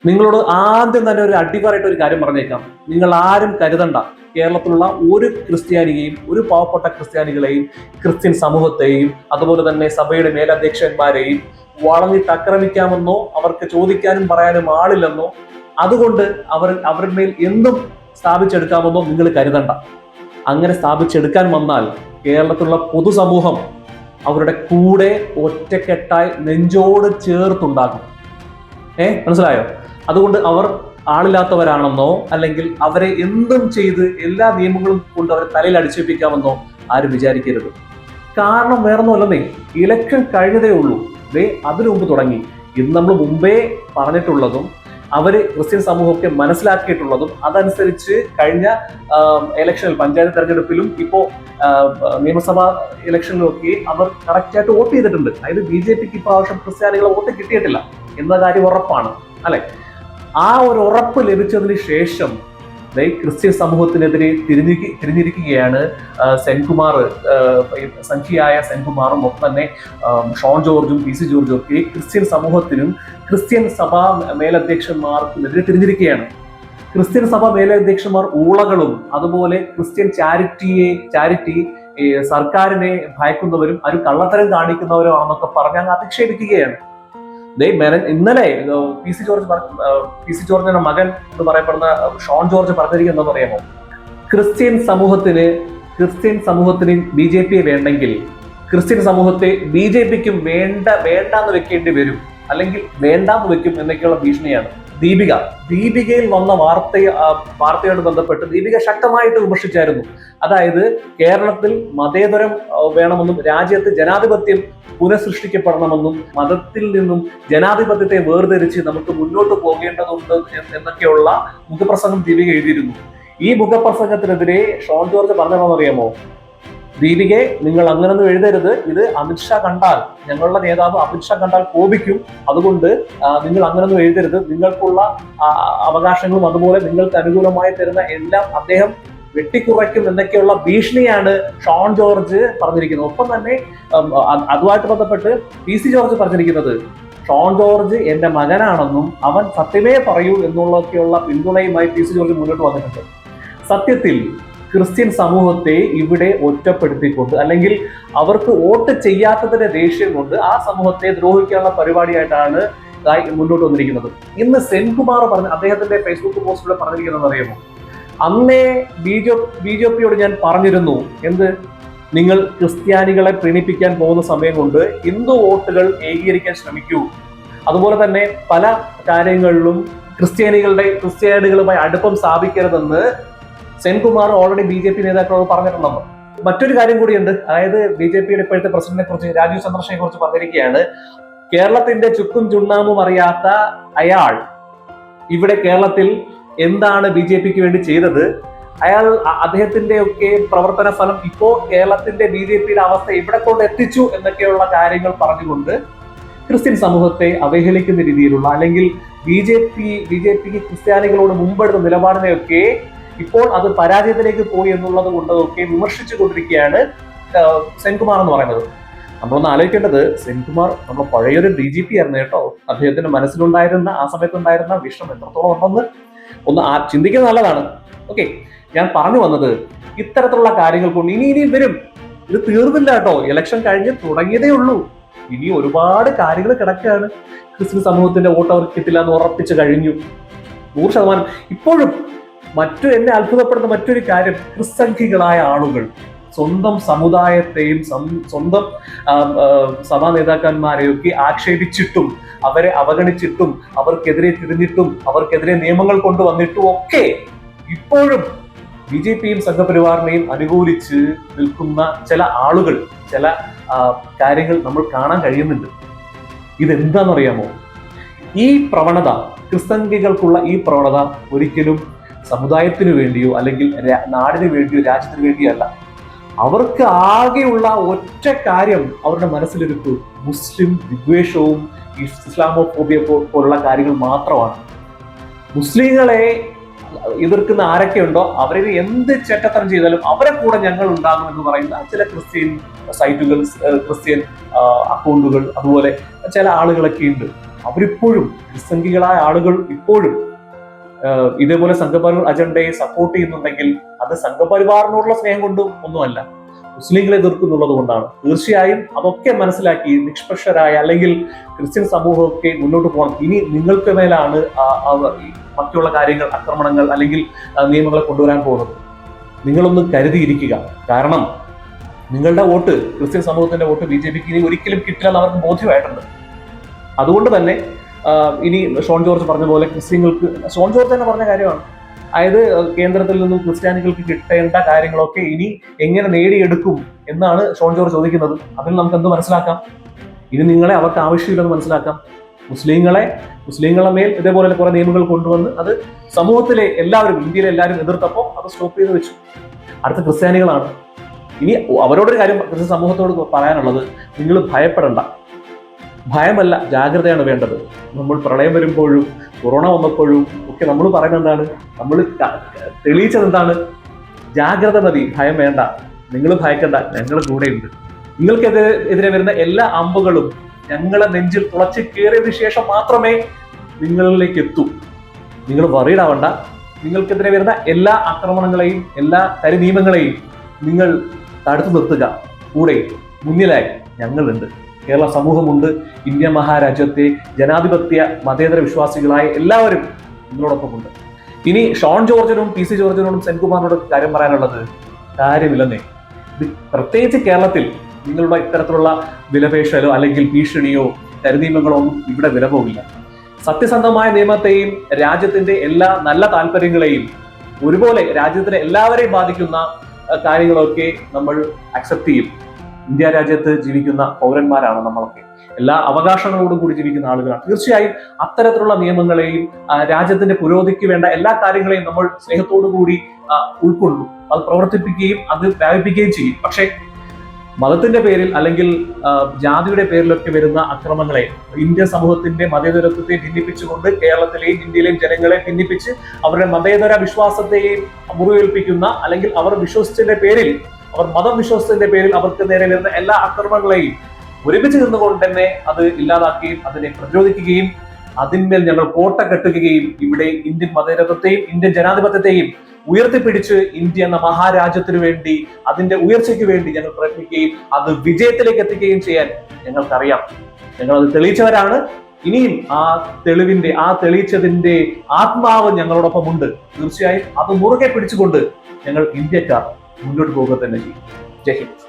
നിങ്ങളോട് ആദ്യം തന്നെ ഒരു അടിപറയായിട്ട് ഒരു കാര്യം പറഞ്ഞേക്കാം. നിങ്ങൾ ആരും കരുതണ്ട, കേരളത്തിലുള്ള ഒരു ക്രിസ്ത്യാനിയെയും, ഒരു പാവപ്പെട്ട ക്രിസ്ത്യാനികളെയും, ക്രിസ്ത്യൻ സമൂഹത്തെയും, അതുപോലെ തന്നെ സഭയുടെ മേലധ്യക്ഷന്മാരെയും വളഞ്ഞിട്ട് ആക്രമിക്കാമെന്നോ അവർക്ക് ചോദിക്കാനും പറയാനും ആളില്ലെന്നോ അതുകൊണ്ട് അവരുടെ മേൽ എന്തും സ്ഥാപിച്ചെടുക്കാമെന്നോ നിങ്ങൾ കരുതണ്ട. അങ്ങനെ സ്ഥാപിച്ചെടുക്കാൻ വന്നാൽ കേരളത്തിലുള്ള പൊതുസമൂഹം അവരുടെ കൂടെ ഒറ്റക്കെട്ടായി നെഞ്ചോട് ചേർത്തുണ്ടാകും. മനസ്സിലായോ? അതുകൊണ്ട് അവർ ആളില്ലാത്തവരാണെന്നോ അല്ലെങ്കിൽ അവരെ എന്തും ചെയ്ത് എല്ലാ നിയമങ്ങളും കൊണ്ട് അവരെ തലയിൽ അടിച്ചേൽപ്പിക്കാമെന്നോ ആരും വിചാരിക്കരുത്. കാരണം വേറൊന്നുമല്ലെന്നേ, ഇലക്ഷൻ കഴിഞ്ഞതേ ഉള്ളൂ. അതിനു മുമ്പ് തുടങ്ങി. ഇന്ന് നമ്മൾ മുമ്പേ പറഞ്ഞിട്ടുള്ളതും അവര് ക്രിസ്ത്യൻ സമൂഹമൊക്കെ മനസ്സിലാക്കിയിട്ടുള്ളതും അതനുസരിച്ച് കഴിഞ്ഞ ഇലക്ഷനിൽ, പഞ്ചായത്ത് തെരഞ്ഞെടുപ്പിലും ഇപ്പോ നിയമസഭാ ഇലക്ഷനിലൊക്കെ അവർ കറക്റ്റായിട്ട് വോട്ട് ചെയ്തിട്ടുണ്ട്. അതായത് BJPക്ക് ഇപ്രാവശ്യം ക്രിസ്ത്യാനികളെ വോട്ട് കിട്ടിയിട്ടില്ല എന്ന കാര്യം ഉറപ്പാണ്, അല്ലെ? ആ ഒരു ഉറപ്പ് ലഭിച്ചതിന് ശേഷം ക്രിസ്ത്യൻ സമൂഹത്തിനെതിരെ തിരിഞ്ഞിരിക്കുകയാണ് സെൻകുമാർ, സംഖ്യയായ സെൻകുമാറും ഒപ്പം തന്നെ ഷോൺ ജോർജും PC ജോർജും ഒക്കെ ക്രിസ്ത്യൻ സമൂഹത്തിനും ക്രിസ്ത്യൻ സഭാ മേലധ്യക്ഷന്മാർക്കുമെതിരെ തിരിഞ്ഞിരിക്കുകയാണ്. ക്രിസ്ത്യൻ സഭാ മേലധ്യക്ഷന്മാർ ഊളകളും അതുപോലെ ക്രിസ്ത്യൻ ചാരിറ്റി സർക്കാരിനെ ഭയക്കുന്നവരും ഒരു കള്ളത്തരം കാണിക്കുന്നവരും ആണെന്നൊക്കെ പറഞ്ഞ് അങ്ങ് അധിക്ഷേപിക്കുകയാണ്. ഇന്നലെ PC ജോർജിന്റെ മകൻ എന്ന് പറയപ്പെടുന്ന ഷോൺ ജോർജ് പറഞ്ഞിരിക്കുന്നത് എന്താ പറയാമോ? ക്രിസ്ത്യൻ സമൂഹത്തിന് BJPയെ വേണ്ടെങ്കിൽ ക്രിസ്ത്യൻ സമൂഹത്തെ BJPക്കും വേണ്ടാന്ന് വെക്കേണ്ടി വരും, അല്ലെങ്കിൽ വേണ്ടാന്ന് വെക്കും എന്നൊക്കെയുള്ള ഭീഷണിയാണ്. ദീപികയിൽ വന്ന വാർത്തയോട് ബന്ധപ്പെട്ട് ദീപിക ശക്തമായിട്ട് വിമർശിച്ചായിരുന്നു. അതായത് കേരളത്തിൽ മതേതരം വേണമെന്നും രാജ്യത്ത് ജനാധിപത്യം പുനഃസൃഷ്ടിക്കപ്പെടണമെന്നും മതത്തിൽ നിന്നും ജനാധിപത്യത്തെ വേർതിരിച്ച് നമുക്ക് മുന്നോട്ട് പോകേണ്ടതുണ്ട് എന്നൊക്കെയുള്ള മുഖപ്രസംഗം ദീപിക എഴുതിയിരുന്നു. ഈ മുഖപ്രസംഗത്തിനെതിരെ ഷോൺ ജോർജ് പറഞ്ഞതെന്നറിയാമോ? ദീപികയെ, നിങ്ങൾ അങ്ങനൊന്നും എഴുതരുത്, ഇത് അമിത്ഷാ കണ്ടാൽ, ഞങ്ങളുടെ നേതാവ് അമിത്ഷാ കണ്ടാൽ കോപിക്കും, അതുകൊണ്ട് നിങ്ങൾ അങ്ങനൊന്നും എഴുതരുത്, നിങ്ങൾക്കുള്ള അവകാശങ്ങളും അതുപോലെ നിങ്ങൾക്ക് അനുകൂലമായി തരുന്ന എല്ലാം അദ്ദേഹം വെട്ടിക്കുറയ്ക്കും എന്നൊക്കെയുള്ള ഭീഷണിയാണ് ഷോൺ ജോർജ് പറഞ്ഞിരിക്കുന്നത്. ഒപ്പം തന്നെ അതുമായിട്ട് ബന്ധപ്പെട്ട് PC ജോർജ് പറഞ്ഞിരിക്കുന്നത്, ഷോൺ ജോർജ് എന്റെ മകനാണെന്നും അവൻ സത്യമേ പറയൂ എന്നുള്ളൊക്കെയുള്ള പിന്തുണയുമായി PC ജോർജ് മുന്നോട്ട് വന്നിട്ടുണ്ട്. സത്യത്തിൽ ക്രിസ്ത്യൻ സമൂഹത്തെ ഇവിടെ ഒറ്റപ്പെടുത്തിക്കൊണ്ട് അല്ലെങ്കിൽ അവർക്ക് വോട്ട് ചെയ്യാത്തതിന്റെ ദേഷ്യം കൊണ്ട് ആ സമൂഹത്തെ ദ്രോഹിക്കാനുള്ള പരിപാടിയായിട്ടാണ് മുന്നോട്ട് വന്നിരിക്കുന്നത്. ഇന്ന് സെൻകുമാർ പറഞ്ഞ അദ്ദേഹത്തിന്റെ ഫേസ്ബുക്ക് പോസ്റ്റിലൂടെ പറഞ്ഞിരിക്കുന്നത് അറിയാമോ? അന്നേ BJPയോട് ഞാൻ പറഞ്ഞിരുന്നു, എന്ത്, നിങ്ങൾ ക്രിസ്ത്യാനികളെ പ്രീണിപ്പിക്കാൻ പോകുന്ന സമയം കൊണ്ട് ഹിന്ദു വോട്ടുകൾ ഏകീകരിക്കാൻ ശ്രമിക്കൂ. അതുപോലെ തന്നെ പല കാര്യങ്ങളിലും ക്രിസ്ത്യാനികളുമായി അടുപ്പം സ്ഥാപിക്കരുതെന്ന് സെൻകുമാർ ഓൾറെഡി BJP നേതാക്കളോട് പറഞ്ഞിട്ടുണ്ടെന്ന്. മറ്റൊരു കാര്യം കൂടിയുണ്ട്. അതായത് BJPയുടെ ഇപ്പോഴത്തെ പ്രസിഡന്റിനെ കുറിച്ച്, രാജീവ് ചന്ദ്രശേഖരനെ കുറിച്ച് പറഞ്ഞിരിക്കുകയാണ്, കേരളത്തിന്റെ ചുക്കും ചുണ്ണാമ്പും അറിയാത്ത അയാൾ ഇവിടെ കേരളത്തിൽ എന്താണ് BJPക്ക് വേണ്ടി ചെയ്തത്, അദ്ദേഹത്തിന്റെ ഒക്കെ പ്രവർത്തന ഫലം ഇപ്പോ കേരളത്തിന്റെ BJPയുടെ അവസ്ഥ ഇവിടെ കൊണ്ട് എത്തിച്ചു എന്നൊക്കെയുള്ള കാര്യങ്ങൾ പറഞ്ഞുകൊണ്ട് ക്രിസ്ത്യൻ സമൂഹത്തെ അവഹേളിക്കുന്ന രീതിയിലുള്ള, അല്ലെങ്കിൽ BJPക്ക് ക്രിസ്ത്യാനികളോട് മുമ്പെടുത്ത നിലപാടിനെയൊക്കെ ഇപ്പോൾ അത് പരാജയത്തിലേക്ക് പോയി എന്നുള്ളത് കൊണ്ടൊക്കെ വിമർശിച്ചു കൊണ്ടിരിക്കുകയാണ് സെൻകുമാർ എന്ന് പറയുന്നത്. നമ്മളൊന്ന് ആലോചിക്കേണ്ടത്, സെൻകുമാർ നമ്മൾ പഴയൊരു DGP ആയിരുന്നു കേട്ടോ. അദ്ദേഹത്തിന്റെ മനസ്സിലുണ്ടായിരുന്ന, ആ സമയത്തുണ്ടായിരുന്ന വിഷം എത്രത്തോളം ഉണ്ടെന്ന് ഒന്ന് ചിന്തിക്കുന്നത് നല്ലതാണ്. ഓക്കെ, ഞാൻ പറഞ്ഞു വന്നത്, ഇത്തരത്തിലുള്ള കാര്യങ്ങൾ കൊണ്ട് ഇനിയും വരും. ഇത് തീർന്നില്ല കേട്ടോ, ഇലക്ഷൻ കഴിഞ്ഞ് തുടങ്ങിയതേ ഉള്ളൂ. ഇനി ഒരുപാട് കാര്യങ്ങൾ കിടക്കുകയാണ്. ക്രിസ്ത്യൻ സമൂഹത്തിന്റെ വോട്ട് അവർക്ക് കിട്ടില്ല എന്ന് ഉറപ്പിച്ചു കഴിഞ്ഞു 100%. ഇപ്പോഴും എന്നെ അത്ഭുതപ്പെടുന്ന മറ്റൊരു കാര്യം, ക്രിസ്സംഖികളായ ആളുകൾ സ്വന്തം സമുദായത്തെയും സ്വന്തം സഭാ നേതാക്കന്മാരെയൊക്കെ ആക്ഷേപിച്ചിട്ടും അവരെ അവഗണിച്ചിട്ടും അവർക്കെതിരെ തിരിഞ്ഞിട്ടും അവർക്കെതിരെ നിയമങ്ങൾ കൊണ്ടുവന്നിട്ടും ഒക്കെ ഇപ്പോഴും BJPയും സംഘപരിവാറിനെയും അനുകൂലിച്ച് നിൽക്കുന്ന ചില ആളുകൾ, ചില കാര്യങ്ങൾ നമ്മൾ കാണാൻ കഴിയുന്നുണ്ട്. ഇതെന്താണെന്നറിയാമോ? ഈ പ്രവണത, ക്രിസ്സംഖികൾക്കുള്ള ഈ പ്രവണത ഒരിക്കലും സമുദായത്തിനു വേണ്ടിയോ അല്ലെങ്കിൽ നാടിനു വേണ്ടിയോ രാജ്യത്തിന് വേണ്ടിയോ അല്ല. അവർക്ക് ആകെയുള്ള ഒറ്റ കാര്യം അവരുടെ മനസ്സിലൊരു മുസ്ലിം വിദ്വേഷവും ഇസ്ലാമോഫോബിയ പോലുള്ള കാര്യങ്ങൾ മാത്രമാണ്. മുസ്ലിങ്ങളെ എതിർക്കുന്ന ആരൊക്കെയുണ്ടോ അവരെ എന്ത് ചെറ്റത്തരം ചെയ്താലും അവരെ കൂടെ ഞങ്ങൾ ഉണ്ടാകും എന്ന് പറയുന്ന ചില ക്രിസ്ത്യൻ സൈറ്റുകൾ, ക്രിസ്ത്യൻ അക്കൗണ്ടുകൾ, അതുപോലെ ചില ആളുകളൊക്കെ ഉണ്ട്. അവരിപ്പോഴും നിസ്സംഗികളായ ആളുകൾ ഇപ്പോഴും ഇതേപോലെ സംഘപരിവാർ അജണ്ടയെ സപ്പോർട്ട് ചെയ്യുന്നുണ്ടെങ്കിൽ അത് സംഘപരിവാറിനോടുള്ള സ്നേഹം കൊണ്ടും ഒന്നുമല്ല, മുസ്ലിങ്ങളെ എതിർക്കുന്നുള്ളത് കൊണ്ടാണ്. തീർച്ചയായും അതൊക്കെ മനസ്സിലാക്കി നിഷ്പക്ഷരായ അല്ലെങ്കിൽ ക്രിസ്ത്യൻ സമൂഹമൊക്കെ മുന്നോട്ട് പോകണം. ഇനി നിങ്ങൾക്ക് മേലാണ് മറ്റുള്ള കാര്യങ്ങൾ, ആക്രമണങ്ങൾ അല്ലെങ്കിൽ നിയമങ്ങളെ കൊണ്ടുവരാൻ പോകുന്നത്. നിങ്ങളൊന്ന് കരുതിയിരിക്കുക. കാരണം നിങ്ങളുടെ വോട്ട്, ക്രിസ്ത്യൻ സമൂഹത്തിന്റെ വോട്ട് BJPക്ക് ഇനി ഒരിക്കലും കിട്ടില്ല എന്ന് അവർക്ക് ബോധ്യമായിട്ടുണ്ട്. അതുകൊണ്ട് തന്നെ ഇനി ഷോൺ ജോർജ് പറഞ്ഞ പോലെ ക്രിസ്ത്യങ്ങൾക്ക്, ഷോൺ ജോർജ് തന്നെ പറഞ്ഞ കാര്യമാണ്, അതായത് കേന്ദ്രത്തിൽ നിന്നും ക്രിസ്ത്യാനികൾക്ക് കിട്ടേണ്ട കാര്യങ്ങളൊക്കെ ഇനി എങ്ങനെ നേടിയെടുക്കും എന്നാണ് ഷോൺ ജോർജ് ചോദിക്കുന്നത്. അതിൽ നമുക്ക് എന്ത് മനസ്സിലാക്കാം? ഇനി നിങ്ങളെ അവർക്ക് ആവശ്യമില്ലെന്ന് മനസ്സിലാക്കാം. മുസ്ലിങ്ങളെ മേൽ ഇതേപോലെ കുറെ നിയമങ്ങൾ കൊണ്ടുവന്ന് അത് സമൂഹത്തിലെ എല്ലാവരും, ഇന്ത്യയിലെ എല്ലാവരും എതിർത്തപ്പോൾ അത് സ്റ്റോപ്പ് ചെയ്ത് വെച്ചു. അടുത്ത ക്രിസ്ത്യാനികളാണ്. ഇനി അവരോടൊരു കാര്യം ക്രിസ്ത്യൻ സമൂഹത്തോട് പറയാനുള്ളത്, നിങ്ങൾ ഭയപ്പെടണ്ട. ഭയമല്ല, ജാഗ്രതയാണ് വേണ്ടത്. നമ്മൾ പ്രളയം വരുമ്പോഴും കൊറോണ വന്നപ്പോഴും ഒക്കെ നമ്മൾ പറയുന്നത് എന്താണ്? നമ്മൾ തെളിയിച്ചത് എന്താണ്? ജാഗ്രത മതി, ഭയം വേണ്ട, നിങ്ങൾ ഭയക്കണ്ട, ഞങ്ങൾ കൂടെയുണ്ട്. നിങ്ങൾക്കെതിരെ വരുന്ന എല്ലാ അമ്പുകളും ഞങ്ങളെ നെഞ്ചിൽ തുളച്ച് കയറിയതിനു ശേഷം മാത്രമേ നിങ്ങളിലേക്ക് എത്തൂ. നിങ്ങൾ വറീഡ് ആവണ്ട. നിങ്ങൾക്കെതിരെ വരുന്ന എല്ലാ ആക്രമണങ്ങളെയും എല്ലാ കരിനിയമങ്ങളെയും നിങ്ങൾ തടുത്തു നിർത്തുക. കൂടെ മുന്നിലായി ഞങ്ങളുണ്ട്, കേരള സമൂഹമുണ്ട്. ഇന്ത്യ മഹാരാജ്യത്തെ ജനാധിപത്യ മതേതര വിശ്വാസികളായ എല്ലാവരും നിങ്ങളോടൊപ്പമുണ്ട്. ഇനി ഷോൺ ജോർജിനും PC ജോർജിനോടും സെൻകുമാറിനോടും കാര്യം പറയാനുള്ളത്, കാര്യമില്ലെന്നേ. ഇത് പ്രത്യേകിച്ച് കേരളത്തിൽ നിങ്ങളുടെ ഇത്തരത്തിലുള്ള വിലപേശലോ അല്ലെങ്കിൽ ഭീഷണിയോ കരിനിയമങ്ങളോ ഒന്നും ഇവിടെ വില പോകില്ല. സത്യസന്ധമായ നിയമത്തെയും രാജ്യത്തിന്റെ എല്ലാ നല്ല താല്പര്യങ്ങളെയും ഒരുപോലെ രാജ്യത്തിലെ എല്ലാവരെയും ബാധിക്കുന്ന കാര്യങ്ങളൊക്കെ നമ്മൾ അക്സെപ്റ്റ് ചെയ്യും. ഇന്ത്യ രാജ്യത്ത് ജീവിക്കുന്ന പൗരന്മാരാണ് നമ്മളൊക്കെ, എല്ലാ അവകാശങ്ങളോടും കൂടി ജീവിക്കുന്ന ആളുകളാണ്. തീർച്ചയായും അത്തരത്തിലുള്ള നിയമങ്ങളെയും രാജ്യത്തിന്റെ പുരോഗതിക്ക് വേണ്ട എല്ലാ കാര്യങ്ങളെയും നമ്മൾ സ്നേഹത്തോടു കൂടി ഉൾക്കൊള്ളും, അത് പ്രവർത്തിപ്പിക്കുകയും അത് വ്യാപിപ്പിക്കുകയും ചെയ്യും. പക്ഷേ മതത്തിന്റെ പേരിൽ അല്ലെങ്കിൽ ജാതിയുടെ പേരിലൊക്കെ വരുന്ന അക്രമങ്ങളെ, ഇന്ത്യൻ സമൂഹത്തിന്റെ മതേതരത്വത്തെ ഭിന്നിപ്പിച്ചുകൊണ്ട് കേരളത്തിലെയും ഇന്ത്യയിലെയും ജനങ്ങളെ ഭിന്നിപ്പിച്ച് അവരുടെ മതേതര വിശ്വാസത്തെയും മുറിവേൽപ്പിക്കുന്ന, അല്ലെങ്കിൽ അവർ വിശ്വസിച്ചതിന്റെ പേരിൽ, അവർ മതം വിശ്വാസത്തിന്റെ പേരിൽ അവർക്ക് നേരെ വരുന്ന എല്ലാ ആക്രമണങ്ങളെയും ഒരുമിച്ച് നിന്നുകൊണ്ട് തന്നെ അത് ഇല്ലാതാക്കുകയും അതിനെ പ്രതിരോധിക്കുകയും അതിന്മേൽ ഞങ്ങൾ കോട്ട കെട്ടുകയും ഇവിടെ ഇന്ത്യൻ മതേതരത്വത്തെയും ഇന്ത്യൻ ജനാധിപത്യത്തെയും ഉയർത്തിപ്പിടിച്ച് ഇന്ത്യ എന്ന മഹാരാജ്യത്തിനു വേണ്ടി, അതിന്റെ ഉയർച്ചയ്ക്ക് വേണ്ടി ഞങ്ങൾ പ്രയത്നിക്കുകയും അത് വിജയത്തിലേക്ക് എത്തിക്കുകയും ചെയ്യാൻ ഞങ്ങൾക്കറിയാം. ഞങ്ങൾ അത് തെളിയിച്ചവരാണ്. ഇനിയും ആ തെളിയിച്ചതിന്റെ ആത്മാവ് ഞങ്ങളോടൊപ്പമുണ്ട്. തീർച്ചയായും അത് മുറുകെ പിടിച്ചുകൊണ്ട് ഞങ്ങൾ ഇന്ത്യക്കാർ മുന്നോട്ട് പോകുക തന്നെ ചെയ്യും. ജയ് ഹിന്ദ്.